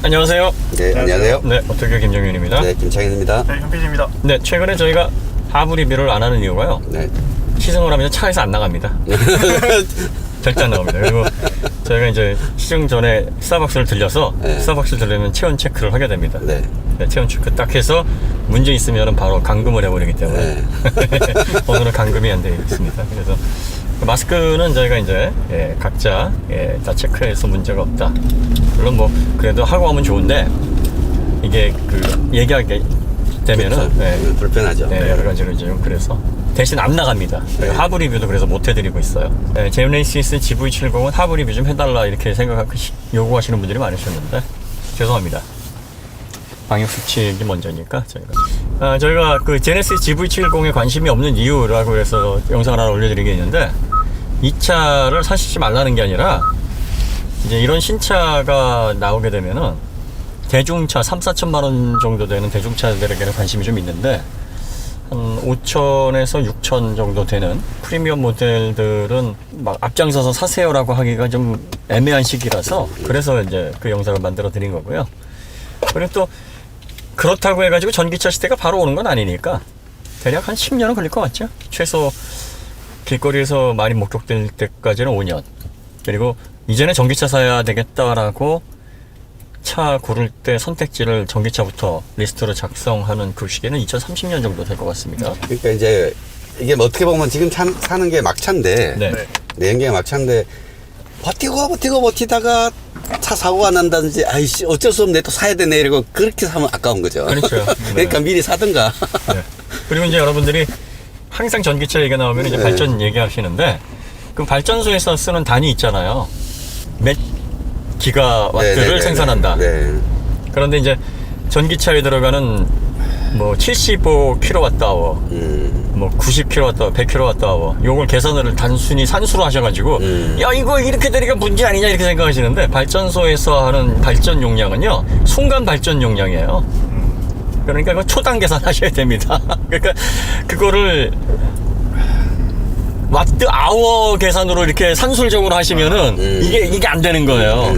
안녕하세요. 네, 안녕하세요. 네, 어떻게 김정윤입니다. 네, 김창현입니다. 네, 현PD입니다. 네, 최근에 저희가 하부 리뷰를 안 하는 이유가요. 네. 시승을 하면 차에서 안 나갑니다. 절대 안 나갑니다. 그리고 저희가 이제 시승 전에 스타벅스를 들려서 네. 스타벅스를 들려면 체온 체크를 하게 됩니다. 네. 네, 체온 체크 딱 해서 문제 있으면 바로 감금을 해버리기 때문에 네. 오늘은 감금이 안 되어 있습니다. 그래서 마스크는 저희가 이제 각자 다 체크해서 문제가 없다. 물론 뭐 그래도 하고 하면 좋은데 이게 그 얘기하게 되면은 그렇죠. 불편하죠. 여러 가지로 좀 그래서 대신 안 나갑니다. 하부 리뷰도 그래서 못 해드리고 있어요. 제네시스 GV70은 하부 리뷰 좀 해달라 이렇게 생각하고 요구하시는 분들이 많으셨는데 죄송합니다. 방역 수칙이 먼저니까 저희가 그 제네시스 GV70에 관심이 없는 이유라고 해서 영상을 하나 올려드리겠는데 이 차를 사시지 말라는 게 아니라 이제 이런 신차가 나오게 되면은 대중차 3-4천만 원 정도 되는 대중차들에게는 관심이 좀 있는데 한 5천에서 6천 정도 되는 프리미엄 모델들은 막 앞장서서 사세요라고 하기가 좀 애매한 시기라서 그래서 이제 그 영상을 만들어 드린 거고요. 그리고 또 그렇다고 해가지고 전기차 시대가 바로 오는 건 아니니까 대략 한 10년은 걸릴 것 같죠. 최소 길거리에서 많이 목격될 때까지는 5년. 그리고 이제는 전기차 사야 되겠다라고 차 고를 때 선택지를 전기차부터 리스트로 작성하는 그 시기는 2030년 정도 될 것 같습니다. 그러니까 이제 이게 뭐 어떻게 보면 지금 사는 게 막차인데, 네. 내연기가 막차인데, 버티다가 차 사고가 난다든지, 아이씨, 어쩔 수 없네, 또 사야 되네, 이러고 그렇게 사면 아까운 거죠. 그렇죠. 그러니까 미리 사든가. 네. 그리고 이제 여러분들이 항상 전기차 얘기가 나오면 이제 발전 얘기하시는데 그 발전소에서 쓰는 단위 있잖아요. 몇 기가와트를 생산한다. 네. 그런데 이제 전기차에 들어가는 뭐 75kWh, 뭐 90kWh, 100kWh 요걸 계산을 단순히 산수로 하셔가지고 야 이거 이렇게 되니까 문제 아니냐 이렇게 생각하시는데 발전소에서 하는 발전 용량은요 순간 발전 용량이에요. 그러니까 이거 초당 계산하셔야 됩니다. 그러니까 그거를 와트 아워 계산으로 이렇게 산술적으로 하시면은 이게 안 되는 거예요.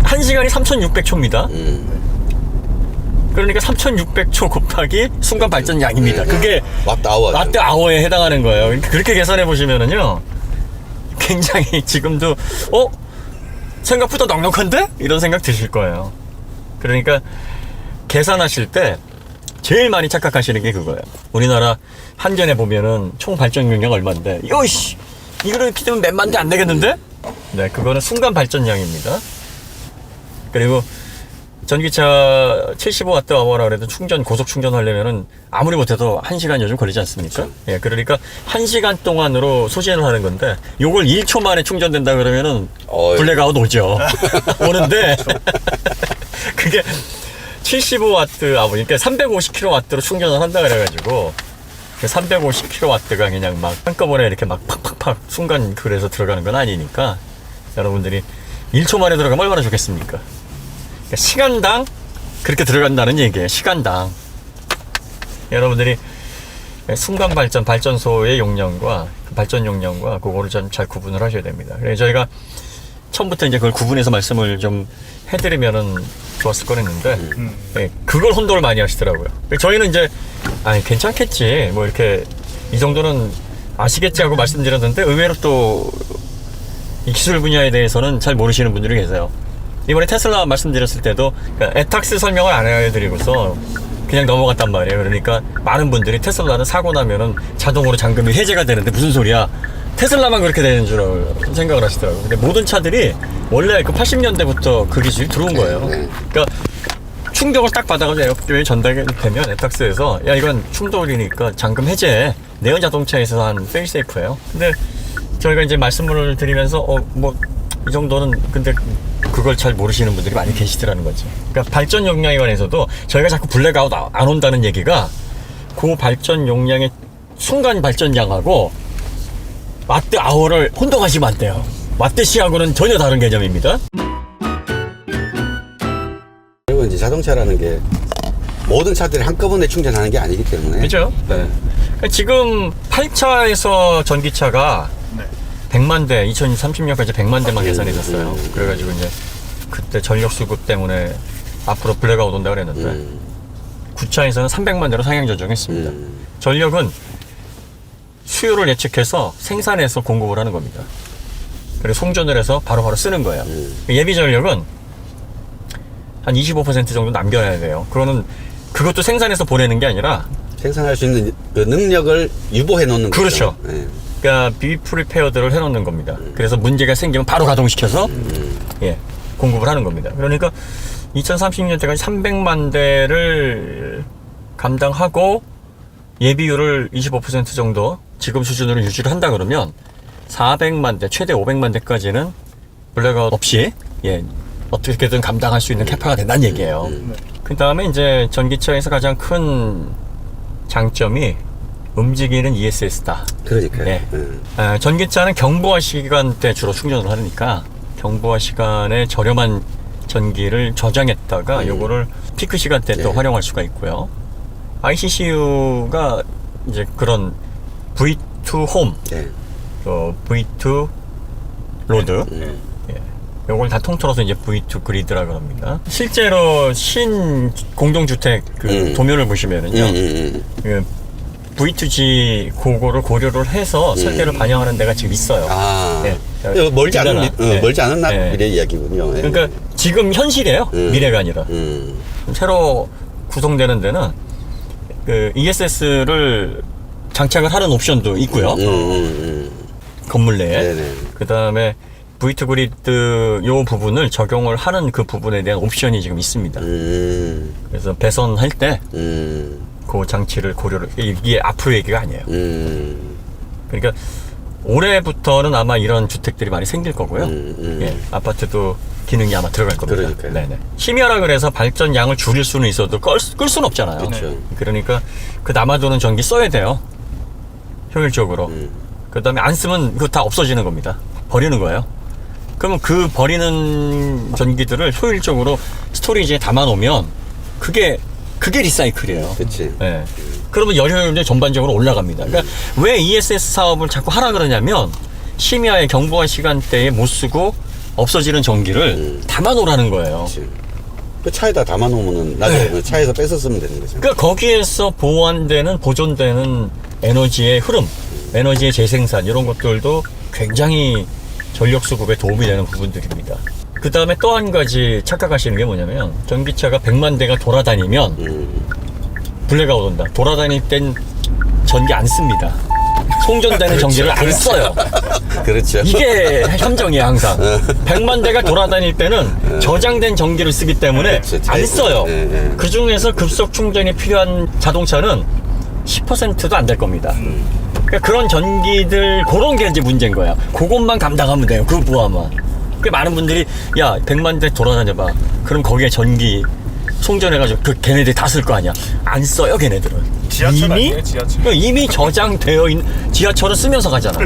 1시간이 3600초입니다. 그러니까 3600초 곱하기 순간 발전량입니다. 그게 와트 아워에 해당하는 거예요. 그렇게 계산해 보시면은요 굉장히 지금도 생각보다 넉넉한데? 이런 생각 드실 거예요. 그러니까 계산하실 때 제일 많이 착각하시는 게 그거예요. 우리나라 한전에 보면은 총 발전 용량 얼마인데 요씨 이거를 이렇게 되면 몇만 대 안 되겠는데? 네, 그거는 순간 발전량입니다. 그리고 전기차 75Wh라 그래도 고속 충전하려면은 아무리 못해도 1시간 요즘 걸리지 않습니까? 예, 그러니까 1시간 동안으로 소진을 하는 건데 요걸 1초 만에 충전된다 그러면은 블랙아웃 오죠. 오는데 그게 75W, 그러니까 350kW로 충전을 한다 그래가지고 350kW가 그냥 막 한꺼번에 이렇게 막 팍팍팍 순간 그래서 들어가는 건 아니니까 여러분들이 1초 만에 들어가면 얼마나 좋겠습니까? 그러니까 시간당 그렇게 들어간다는 얘기예요. 시간당. 여러분들이 순간 발전소의 용량과 발전 용량과 그거를 좀 잘 구분을 하셔야 됩니다. 그래서 저희가 처음부터 이제 그걸 구분해서 말씀을 좀 해드리면은 좋았을 거랬는데 그걸 혼동을 많이 하시더라고요. 저희는 이제 괜찮겠지 뭐 이렇게 이 정도는 아시겠지 하고 말씀드렸는데 의외로 또 이 기술 분야에 대해서는 잘 모르시는 분들이 계세요. 이번에 테슬라 말씀드렸을 때도 애탁스 설명을 안 해드리고서 그냥 넘어갔단 말이에요. 그러니까 많은 분들이 테슬라는 사고 나면은 자동으로 잠금이 해제가 되는데 무슨 소리야? 테슬라만 그렇게 되는 줄 생각을 하시더라고요. 근데 모든 차들이 원래 그 80년대부터 그 기술이 들어온 거예요. 그러니까 충격을 딱 받아가지고 에어프로에 전달이 되면 애탁스에서 야 이건 충돌이니까 잠금 해제. 내연 자동차에서 한 페일세이프예요. 근데 저희가 이제 말씀을 드리면서 뭐 이 정도는 근데 그걸 잘 모르시는 분들이 많이 계시더라는 거죠. 그러니까 발전 용량에 관해서도 저희가 자꾸 블랙아웃 안 온다는 얘기가 그 발전 용량의 순간 발전량하고 와트 아워를 혼동하시면 안 돼요. 와트 시하고는 전혀 다른 개념입니다. 그리고 이제 자동차라는 게 모든 차들이 한꺼번에 충전하는 게 아니기 때문에. 그죠? 네. 그러니까 지금 8차에서 전기차가 100만 대, 2030년까지 100만 대만 계산해졌어요. 그래가지고 이제 그때 전력 수급 때문에 앞으로 블랙아웃 온다 그랬는데 구차에서는 300만 대로 상향 조정했습니다. 전력은 수요를 예측해서 생산해서 공급을 하는 겁니다. 그리고 송전을 해서 바로바로 쓰는 거예요. 예비 전력은 한 25% 정도 남겨놔야 돼요. 그것도 생산해서 보내는 게 아니라 생산할 수 있는 그 능력을 유보해 놓는 거죠. 그렇죠. 예. 그러니까 비프리페어드를 해놓는 겁니다. 그래서 문제가 생기면 바로 가동시켜서 예, 공급을 하는 겁니다. 그러니까 2030년 때까지 300만 대를 감당하고 예비율을 25% 정도 지금 수준으로 유지를 한다 그러면 400만 대, 최대 500만 대까지는 블랙아웃 없이 예, 어떻게든 감당할 수 있는 캐파가 된다는 얘기예요. 그 다음에 이제 전기차에서 가장 큰 장점이 움직이는 ESS다. 그러니까요. 예. 전기차는 경부화 시간대 주로 충전을 하니까 경부화 시간에 저렴한 전기를 저장했다가 요거를 피크 시간대 또 활용할 수가 있고요. ICCU가 이제 그런 V2 홈, 예. V2 로드, 예. 요걸 다 통틀어서 이제 V2 그리드라 그럽니다. 실제로 신 공동주택 그 도면을 보시면은요, 그 V2G 그거를 고려를 해서 설계를 반영하는 데가 지금 있어요. 아, 예. 이거 멀지 않은 예. 멀지 않은 날 예. 미래 이야기군요. 예. 그러니까 지금 현실이에요. 미래가 아니라. 새로 구성되는 데는 그 ESS를 장착을 하는 옵션도 있고요. 건물 내에. 네네. 그 다음에 V2 그리드 요 부분을 적용을 하는 그 부분에 대한 옵션이 지금 있습니다. 그래서 배선할 때 그 장치를 고려를, 이게 앞으로 얘기가 아니에요. 그러니까 올해부터는 아마 이런 주택들이 많이 생길 거고요. 예, 아파트도 기능이 아마 들어갈 겁니다. 그러니까요. 네네. 심야라 그래서 발전 양을 줄일 수는 있어도 끌 수는 없잖아요. 그렇죠. 그러니까 그 남아도는 전기 써야 돼요. 효율적으로. 그 다음에 안 쓰면 그거 다 없어지는 겁니다. 버리는 거예요. 그러면 그 버리는 전기들을 효율적으로 스토리지에 담아 놓으면 그게 리사이클이에요. 그치. 예. 그러면 열효율이 전반적으로 올라갑니다. 그러니까 왜 ESS 사업을 자꾸 하라 그러냐면 심야의 경부화 시간대에 못 쓰고 없어지는 전기를 담아 놓으라는 거예요. 그치. 그 차에다 담아 놓으면은 나중에 그 차에서 뺏어 쓰면 되는 거죠. 그러니까 거기에서 보완되는 보존되는 에너지의 흐름, 에너지의 재생산 이런 것들도 굉장히 전력 수급에 도움이 되는 부분들입니다. 그 다음에 또 한 가지 착각하시는 게 뭐냐면 전기차가 100만 대가 돌아다니면 블랙아웃 온다. 돌아다닐 땐 전기 안 씁니다. 송전되는 전기를 안 써요. 그렇죠. 이게 함정이에요, 항상. 100만 대가 돌아다닐 때는 저장된 전기를 쓰기 때문에 그렇죠. 안 써요. 그 중에서 급속 충전이 필요한 자동차는 10%도 안 될 겁니다. 그러니까 그런 전기들, 그런 게 이제 문제인 거야. 그것만 감당하면 돼요, 그 부하만. 그 많은 분들이, 야, 100만 대 돌아다녀봐. 그럼 거기에 전기 송전해가지고 걔네들이 다 쓸 거 아니야. 안 써요, 걔네들은. 지하철 아니에요, 지하철? 그러니까 이미 저장되어 있는 지하철을 쓰면서 가잖아.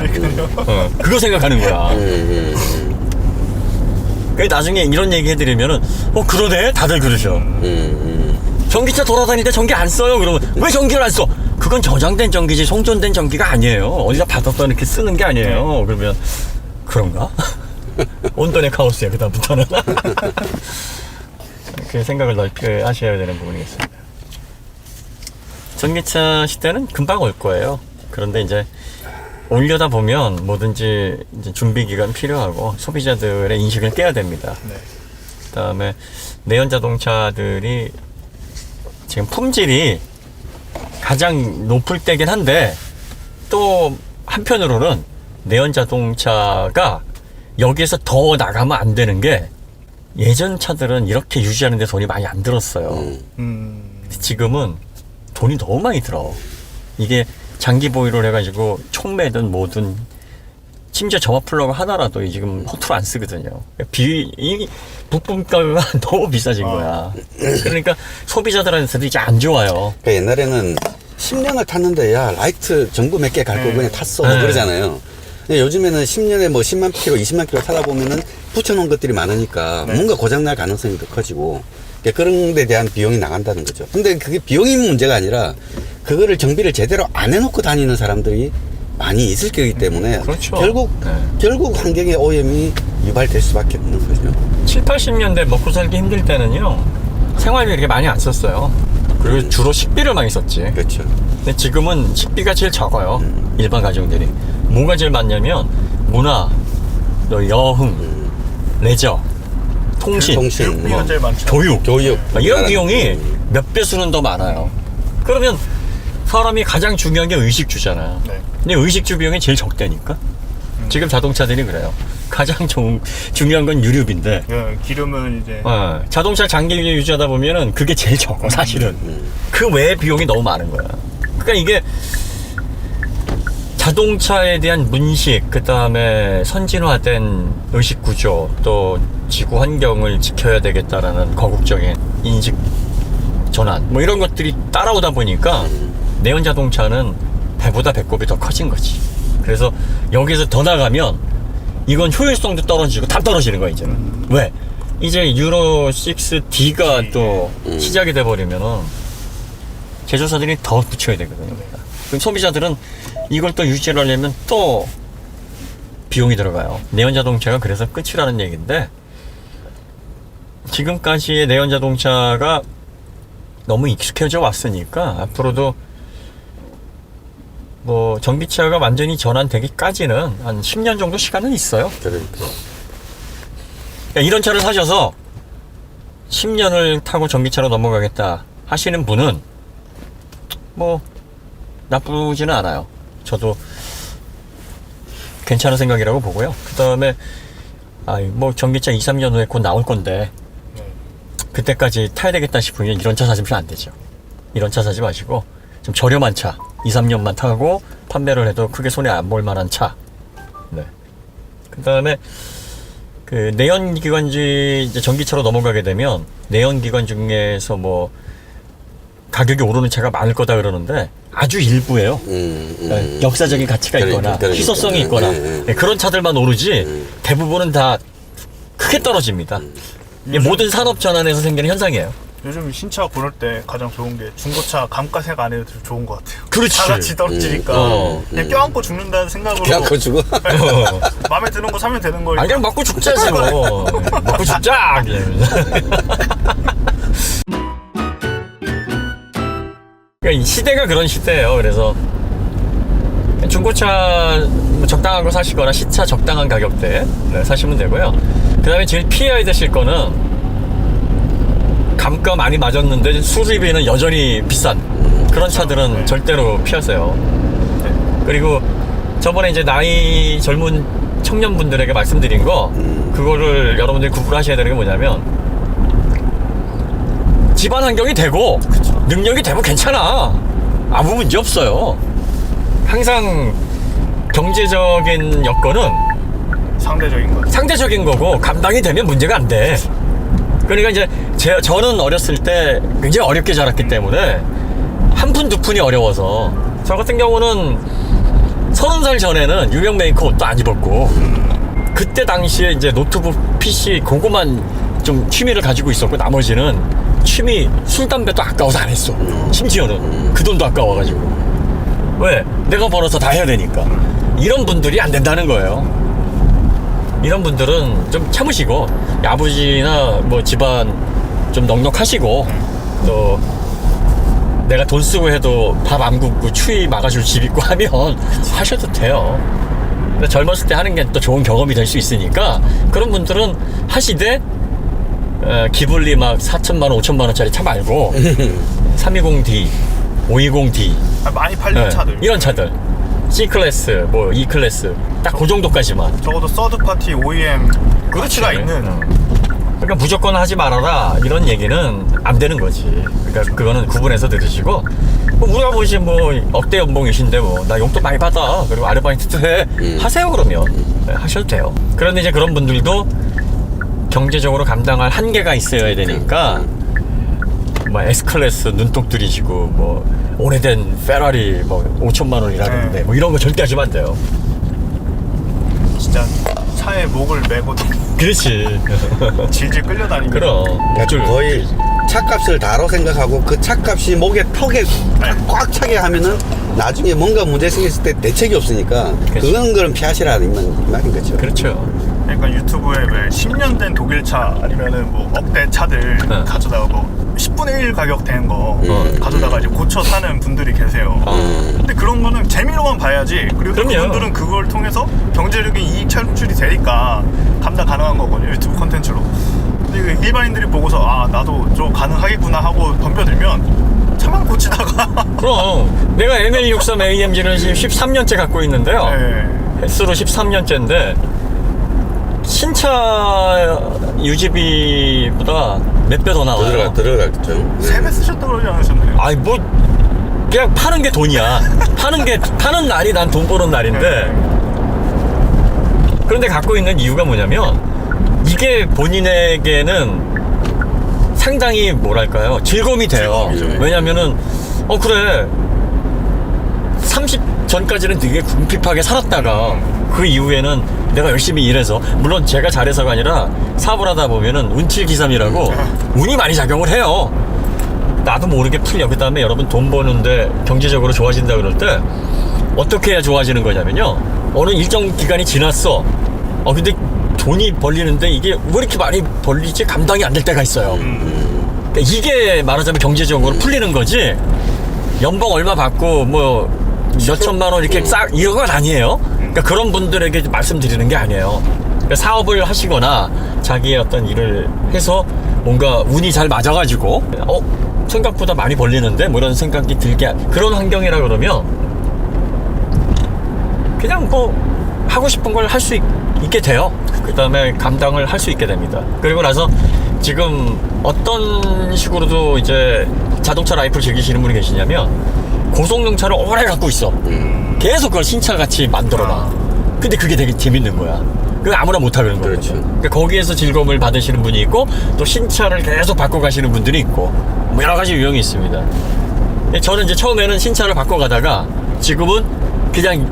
그거 생각하는 거야. 그 나중에 이런 얘기 해드리면은, 그러네? 다들 그러셔. 전기차 돌아다닐 때 전기 안 써요? 그러면, 왜 전기를 안 써? 그건 저장된 전기지 송전된 전기가 아니에요. 어디다 받았다 이렇게 쓰는 게 아니에요. 그러면, 그런가? 온돈의 카오스야, 그다음부터는. 그 생각을 넓히 하셔야 되는 부분이겠습니다. 전기차 시대는 금방 올 거예요. 그런데 이제 올려다 보면 뭐든지 이제 준비 기간 필요하고 소비자들의 인식을 깨야 됩니다. 네. 그다음에 내연 자동차들이 지금 품질이 가장 높을 때긴 한데 또 한편으로는 내연 자동차가 여기에서 더 나가면 안 되는 게 예전 차들은 이렇게 유지하는데 돈이 많이 안 들었어요. 지금은 돈이 너무 많이 들어. 이게 장기 보유를 해가지고 촉매든 뭐든 심지어 점화 플러그 하나라도 지금 허투루 안 쓰거든요. 이 부품가가 너무 비싸진 거야. 그러니까 소비자들한테도 이제 안 좋아요. 그러니까 옛날에는 10년을 탔는데 야 라이트 전부 몇 개 갈 거 그냥 탔어 뭐 그러잖아요. 근데 요즘에는 10년에 뭐 10만 킬로, 20만 킬로 타다 보면은 붙여놓은 것들이 많으니까 뭔가 고장날 가능성이 더 커지고 그런 데 대한 비용이 나간다는 거죠. 근데 그게 비용이 문제가 아니라 그거를 정비를 제대로 안 해놓고 다니는 사람들이 많이 있을 거기 때문에 그렇죠. 결국 환경의 오염이 유발될 수밖에 없는 거죠. 7, 80년대 먹고 살기 힘들 때는요, 생활비 이렇게 많이 안 썼어요. 그리고 주로 식비를 많이 썼지. 그렇죠. 근데 지금은 식비가 제일 적어요. 일반 가정들이. 뭐가 제일 많냐면 문화, 또 여흥, 레저, 통신, 교육비가 제일 많죠. 교육, 교육. 이런 비용이 몇 배수는 더 많아요. 그러면 사람이 가장 중요한 게 의식주잖아요. 네. 근데 의식주 비용이 제일 적다니까. 지금 자동차들이 그래요. 가장 중요한 건 유류비인데, 예, 기름은 이제 자동차 장기 유지하다 보면은 그게 제일 적어, 사실은. 그 외의 비용이 너무 많은 거야. 그러니까 이게 자동차에 대한 문식, 그 다음에 선진화된 의식 구조, 또 지구 환경을 지켜야 되겠다라는 거국적인 인식 전환, 뭐 이런 것들이 따라오다 보니까 내연 자동차는 배보다 배꼽이 더 커진 거지. 그래서 여기서 더 나가면 이건 효율성도 떨어지고 다 떨어지는 거야, 이제는. 왜? 이제 유로 6D가 또 시작이 돼버리면은 제조사들이 더 붙여야 되거든요. 그럼 소비자들은 이걸 또 유지를 하려면 또 비용이 들어가요. 내연 자동차가 그래서 끝이라는 얘기인데, 지금까지의 내연 자동차가 너무 익숙해져 왔으니까 앞으로도 뭐 전기차가 완전히 전환되기까지는 한 10년 정도 시간은 있어요. 그러니까. 이런 차를 사셔서 10년을 타고 전기차로 넘어가겠다 하시는 분은 뭐 나쁘지는 않아요. 저도 괜찮은 생각이라고 보고요. 그 다음에 뭐 전기차 2, 3년 후에 곧 나올 건데 그때까지 타야 되겠다 싶으면 이런 차 사시면 안 되죠. 이런 차 사지 마시고 좀 저렴한 차 2, 3년만 타고 판매를 해도 크게 손에 안 볼 만한 차. 네. 그 다음에 그 내연기관지 이제 전기차로 넘어가게 되면 내연기관 중에서 뭐 가격이 오르는 차가 많을 거다 그러는데 아주 일부예요. 역사적인 가치가 있거나 희소성이 있거나 네, 그런 차들만 오르지 대부분은 다 크게 떨어집니다. 이게 모든 산업 전환에서 생기는 현상이에요. 요즘 신차 고를 때 가장 좋은 게 중고차 감가세가 안 해도 좋은 것 같아요. 그렇지. 차같이 떨어지니까 그냥 껴안고 죽는다는 생각으로 껴안고 죽어? 마음에 드는 거 사면 되는 거니까. 아니 그냥 먹고 죽자지 뭐. 먹고 죽자. 그러니까 이 시대가 그런 시대예요. 그래서 중고차 적당한 거 사시거나 시차 적당한 가격대에 사시면 되고요. 그 다음에 제일 피해야 되실 거는 감가 많이 맞았는데 수리비는 여전히 비싼 그런 차들은 절대로 피하세요. 그리고 저번에 이제 나이 젊은 청년분들에게 말씀드린 거 그거를 여러분들이 구분하셔야 되는 게 뭐냐면 집안 환경이 되고 능력이 되고 괜찮아. 아무 문제 없어요. 항상 경제적인 여건은 상대적인 거고 감당이 되면 문제가 안 돼. 그러니까 이제 저는 어렸을 때 굉장히 어렵게 자랐기 때문에 한 푼 두 푼이 어려워서 저 같은 경우는 30살 전에는 유명 메이커 옷도 안 입었고 그때 당시에 이제 노트북 PC 그거만 좀 취미를 가지고 있었고 나머지는 취미 술 담배도 아까워서 안 했어. 심지어는 그 돈도 아까워가지고. 왜? 내가 벌어서 다 해야 되니까. 이런 분들이 안 된다는 거예요. 이런 분들은 좀 참으시고 아버지나 뭐 집안 좀 넉넉하시고 또 내가 돈 쓰고 해도 밥 안 굶고 추위 막아줄 집 있고 하면 하셔도 돼요. 근데 젊었을 때 하는 게 또 좋은 경험이 될 수 있으니까 그런 분들은 하시되 기블리 막 4천만 원, 5천만 원짜리 차 말고 320D, 520D 많이 팔리는 차들 이런 차들 C클래스, 뭐 E클래스 딱 그 정도까지만 적어도 서드파티 OEM 가치가 있는 그러니까 무조건 하지 말아라 이런 얘기는 안 되는 거지. 그러니까 그거는 구분해서 들으시고 뭐 우리가 보시 뭐 억대 연봉이신데 뭐 나 용돈 많이 받아 그리고 아르바이트도 해 하세요. 그러면 하셔도 돼요. 그런데 이제 그런 분들도 경제적으로 감당할 한계가 있어야 되니까 뭐 S클래스 눈독 들이시고 뭐 오래된 페라리 뭐 5천만 원이라는데 뭐 이런 거 절대 하시면 안 돼요. 진짜 차에 목을 메고도 그렇지. 질질 끌려다니는. 그럼 그러니까 거의 차값을 다로 생각하고 그 차값이 목에 턱에 꽉 차게 하면은 나중에 뭔가 문제 생겼을 때 대책이 없으니까 그런 거는 피하시라는 말인 거죠. 그렇죠. 그러니까 유튜브에 왜 10년 된 독일차 아니면은 뭐 억대 차들 네. 가져다가 뭐 10분의 1 가격 된 거 가져다가 이제 고쳐 사는 분들이 계세요. 근데 그런 거는 재미로만 봐야지. 그리고 그럼요. 그분들은 그걸 통해서 경제적인 이익 창출이 되니까 감당 가능한 거거든요. 유튜브 콘텐츠로. 근데 이거 일반인들이 보고서 아 나도 좀 가능하겠구나 하고 덤벼들면 차만 고치다가 그럼 내가 ML63 AMG를 13년째 갖고 있는데요. 네. 횟수로 13년째인데 신차 유지비보다 몇 배 더 나와요. 들어갔죠. 네. 세배 쓰셨다고 그러지 않으셨나요? 아이 뭐 그냥 파는 게 돈이야. 파는 날이 난 돈 버는 날인데. 그런데 갖고 있는 이유가 뭐냐면 이게 본인에게는 상당히 뭐랄까요 즐거움이 돼요. 즐거움이죠. 왜냐면은 그래 30 전까지는 되게 궁핍하게 살았다가 그 이후에는 내가 열심히 일해서 물론 제가 잘해서가 아니라 사업을 하다 보면은 운칠기삼이라고 운이 많이 작용을 해요. 나도 모르게 풀려. 그 다음에 여러분 돈 버는데 경제적으로 좋아진다 그럴 때 어떻게 해야 좋아지는 거냐면요, 어느 일정 기간이 지났어. 근데 돈이 벌리는데 이게 왜 이렇게 많이 벌리지 감당이 안 될 때가 있어요. 그러니까 이게 말하자면 경제적으로 풀리는 거지. 연봉 얼마 받고 뭐 몇천만 원 이렇게 싹 이런 건 아니에요. 그러니까 그런 분들에게 말씀드리는 게 아니에요. 그러니까 사업을 하시거나 자기의 어떤 일을 해서 뭔가 운이 잘 맞아가지고 생각보다 많이 벌리는데 뭐 이런 생각이 들게 그런 환경이라 그러면 그냥 뭐 하고 싶은 걸 할 수 있게 돼요. 그 다음에 감당을 할 수 있게 됩니다. 그리고 나서 지금 어떤 식으로도 이제 자동차 라이프를 즐기시는 분이 계시냐면 고속용차를 오래 갖고 있어. 계속 그걸 신차같이 만들어놔. 근데 그게 되게 재밌는 거야. 그거 아무나 못하는 거거든. 그렇죠. 그러니까 거기에서 즐거움을 받으시는 분이 있고 또 신차를 계속 바꿔 가시는 분들이 있고 뭐 여러 가지 유형이 있습니다. 저는 이제 처음에는 신차를 바꿔 가다가 지금은 그냥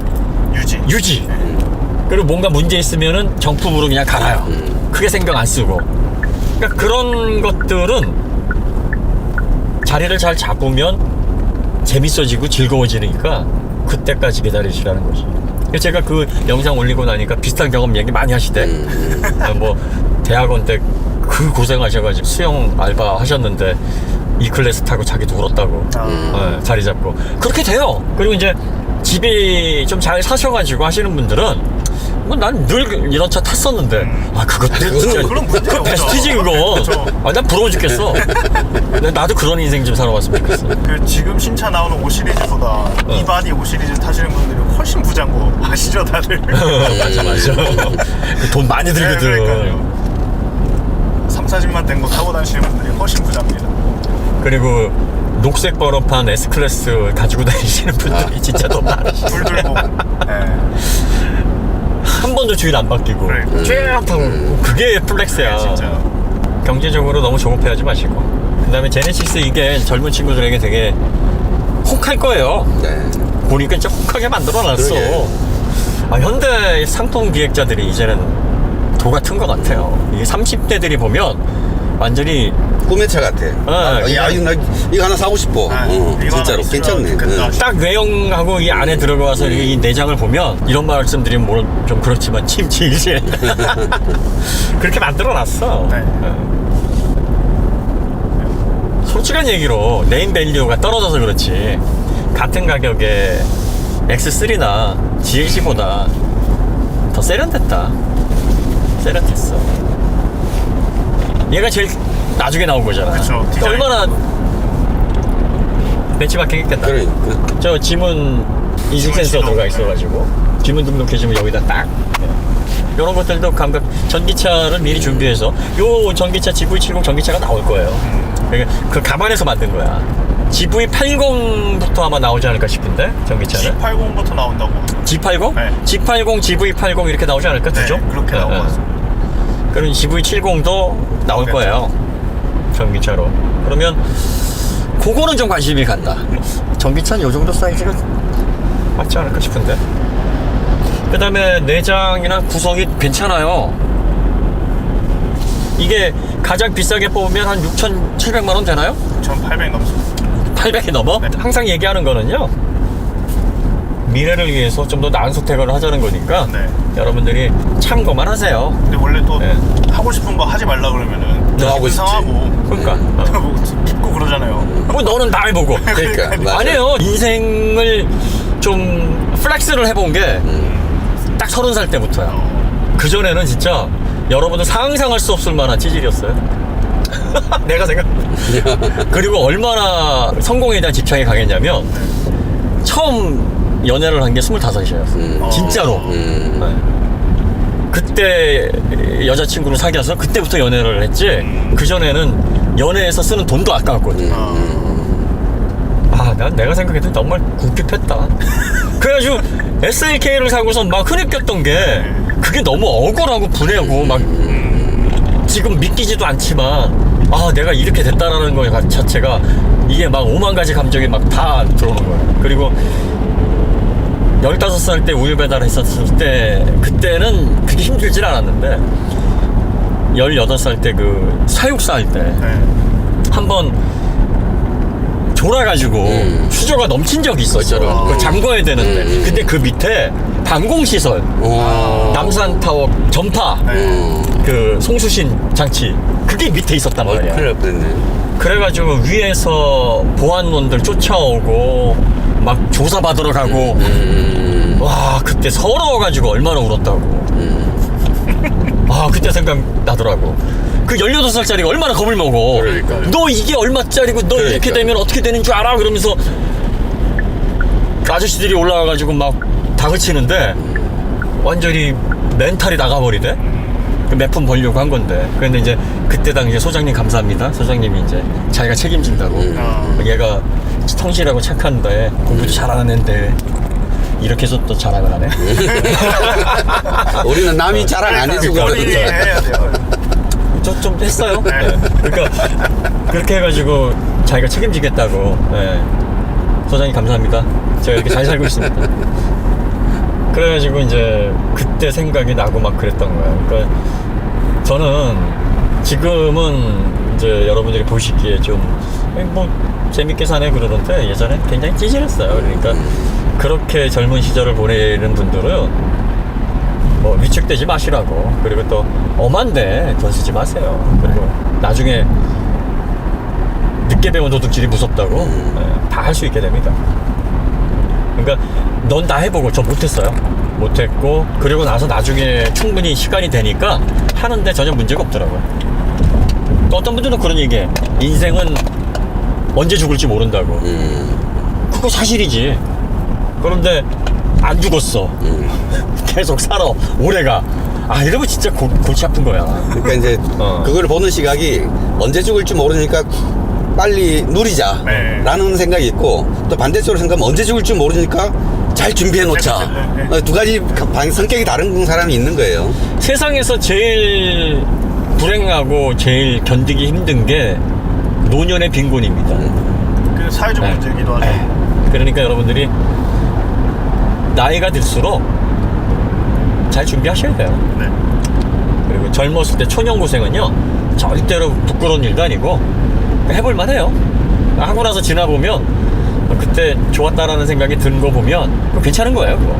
유지. 그리고 뭔가 문제 있으면은 정품으로 그냥 갈아요. 크게 생각 안 쓰고. 그러니까 그런 것들은 자리를 잘 잡으면 재밌어지고 즐거워지니까 그때까지 기다리시라는 거지. 그래서 제가 그 영상 올리고 나니까 비슷한 경험 얘기 많이 하시대. 뭐 대학원 때 그 고생하셔가지고 수영 알바 하셨는데 E클래스 타고 자기도 울었다고. 자리 잡고 그렇게 돼요. 그리고 이제 집이 좀 잘 사셔가지고 하시는 분들은 뭐 난 늘 이런 차 탔었는데 그것도 진짜 그런 문제가 그거 베스트지 없죠. 그거. 그렇죠. 난 부러워 죽겠어. 나도 그런 인생 좀 살아봤으면 좋겠어. 그 지금 신차 나오는 5 시리즈보다 이 바디 5 시리즈 타시는 분들이 훨씬 부자인 거 아시죠 다들? 맞아. 돈 많이 들거든. 그러니까요. 3, 40만 된 거 타고 다니시는 분들이 훨씬 부자입니다. 그리고 녹색 번호판 S클래스 가지고 다니시는 분들이 진짜 돈 많으시. 불 들고 한 번도 주인 안 바뀌고 그래. 쭉 타고 그게 플렉스야. 진짜 경제적으로 너무 조급해하지 마시고. 그 다음에 제네시스 이게 젊은 친구들에게 되게 혹할 거예요. 네. 보니까 진짜 혹하게 만들어놨어. 그러게. 현대 상품 기획자들이 이제는 도 같은 것 같아요. 이 30대들이 보면 완전히 꿈의 차 같아. 야, 이거 하나 사고 싶어. 이거 진짜로 하나 괜찮네. 있으면 좋겠다. 딱 외형하고 이 안에 들어가서 이 내장을 보면 이런 말씀드리면 뭐 좀 그렇지만 침치이지. 그렇게 만들어놨어. 네. 솔직한 얘기로 네임 밸류가 떨어져서 그렇지 같은 가격에 X3나 GLC보다 더 세련됐다. 세련됐어. 얘가 제일 나중에 나온 거잖아. 그쵸, 디자인. 얼마나 벤치마킹 했겠다. 그러니까. 저 지문 인식 센서 지문 들어가 시동. 있어가지고 지문 등록해주면 여기다 딱 이런 것들도 감각 전기차를 미리 준비해서 요 전기차 GV70 전기차가 나올 거예요. 그러니까 그 감안해서 만든 거야. GV80부터 아마 나오지 않을까 싶은데 전기차는 G80부터 나온다고. G80? 네. G80, GV80 이렇게 나오지 않을까? 네, 두죠? 그렇게 나온 것 같습니다. 그럼 GV70도 나올 그렇겠죠. 거예요. 전기차로. 그러면 그거는 좀 관심이 간다. 전기차는 요 정도 사이즈가 맞지 않을까 싶은데. 그 다음에 내장이나 구성이 괜찮아요. 이게 가장 비싸게 뽑으면 한 6,700만 원 되나요? 1,800 넘습니다. 800이 넘어? 네. 항상 얘기하는 거는요, 미래를 위해서 좀 더 나은 선택을 하자는 거니까 네. 여러분들이 참고만 하세요. 근데 원래 또 네. 하고 싶은 거 하지 말라 그러면은 너 하고 싶지. 이상하고 그러니까 뭐 깁고 그러잖아요. 뭐 너는 다 해보고. 그러니까 맞아. 아니에요. 인생을 좀 플렉스를 해본 게 딱 30살 때부터야. 그전에는 진짜 여러분들 상상할 수 없을 만한 찌질이었어요. 내가 생각. 그리고 얼마나 성공에 대한 집착이 강했냐면 처음 연애를 한 게 25이었어요. 진짜로. 네. 그때 여자친구를 사귀어서 그때부터 연애를 했지. 그전에는 연애에서 쓰는 돈도 아까웠거든. 아, 난 내가 생각해도 정말 궁핍했다. 그래가지고 SLK를 사고서 막 흐느꼈던 게 그게 너무 억울하고 분해하고 막 지금 믿기지도 않지만 아, 내가 이렇게 됐다라는 거 자체가 이게 막 5만 가지 감정이 막 다 들어오는 거예요. 그리고 15살 때 우유 배달 했었을 때 그때는 그렇게 힘들진 않았는데 18살 때 그 사육사 할 때 네. 한번 졸아가지고 수저가 넘친 적이 있었어요. 맞아요. 그거 잠궈야 되는데. 근데 그 밑에 방공시설, 남산타워 전파, 그 송수신 장치, 그게 밑에 있었단 말이야. 큰일 날 뻔했네. 그래가지고 위에서 보안원들 쫓아오고 막 조사받으러 가고 와, 그때 서러워가지고 얼마나 울었다고. 아, 그때 생각나더라고. 그 18살짜리가 얼마나 겁을 먹어. 그러니까요. 너 이게 얼마짜리고 너 이렇게 그러니까요. 되면 어떻게 되는 줄 알아? 그러면서 그 아저씨들이 올라와가지고 막 다그치는데 완전히 멘탈이 나가버리대. 그 몇 푼 벌려고 한 건데. 그런데 이제 그때 당시에 소장님 감사합니다. 소장님이 이제 자기가 책임진다고. 얘가 성실하고 착한데 공부도 잘하는 애인데 이렇게 해서 또 자랑을 하네. 우리는 남이 자랑 안 해주고 본인이 그러니까. 해야 돼요. 저 좀 했어요. 네. 그러니까 그렇게 해가지고 자기가 책임지겠다고. 네. 소장님 감사합니다. 제가 이렇게 잘 살고 있습니다. 그래가지고 이제 그때 생각이 나고 막 그랬던 거예요. 그러니까 저는 지금은 이제 여러분들이 보시기에 좀 뭐 재밌게 사네 그러는데 예전엔 굉장히 찌질했어요. 그러니까 그렇게 젊은 시절을 보내는 분들은 뭐 위축되지 마시라고. 그리고 또 엄한데 돈 쓰지 마세요. 그리고 나중에 늦게 배운 도둑질이 무섭다고. 다 할 수 있게 됩니다. 그러니까 넌 다 해보고 저 못했어요. 못했고 그리고 나서 나중에 충분히 시간이 되니까 하는데 전혀 문제가 없더라고요. 또 어떤 분들은 그런 얘기해. 인생은 언제 죽을지 모른다고. 그거 사실이지. 그런데 안 죽었어. 계속 살아. 오래가. 아, 이러면 진짜 골치 아픈 거야. 그러니까 이제 그걸 보는 시각이 언제 죽을지 모르니까 빨리 누리자 네. 라는 생각이 있고 또 반대쪽으로 생각하면 언제 죽을지 모르니까 잘 준비해 놓자. 두 가지 성격이 다른 사람이 있는 거예요. 세상에서 제일 불행하고 제일 견디기 힘든 게 노년의 빈곤입니다. 그 사회적 네. 문제이기도 하죠. 네. 그러니까 여러분들이 나이가 들수록 잘 준비하셔야 돼요. 네. 그리고 젊었을 때 초년고생은요 절대로 부끄러운 일도 아니고 해볼만 해요. 하고 나서 지나보면 그때 좋았다라는 생각이 든 거 보면 그거 괜찮은 거예요. 그거.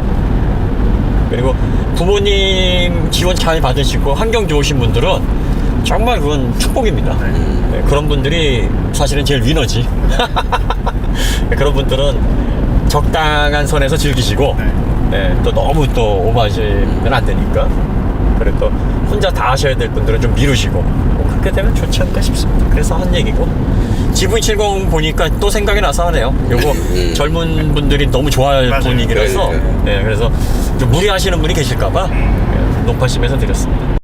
그리고 부모님 지원 잘 받으시고 환경 좋으신 분들은 정말 그건 축복입니다. 네, 그런 분들이 사실은 제일 위너지. 그런 분들은 적당한 선에서 즐기시고 네, 또 너무 또 오버하시면 안 되니까. 그리고 또 혼자 다 하셔야 될 분들은 좀 미루시고 뭐 그렇게 되면 좋지 않을까 싶습니다. 그래서 한 얘기고 GV70 보니까 또 생각이 나서 하네요. 요거 젊은 분들이 너무 좋아할 맞아요. 분위기라서 그러니까요. 네, 그래서 좀 무리하시는 분이 계실까봐 네, 높아심에서 드렸습니다.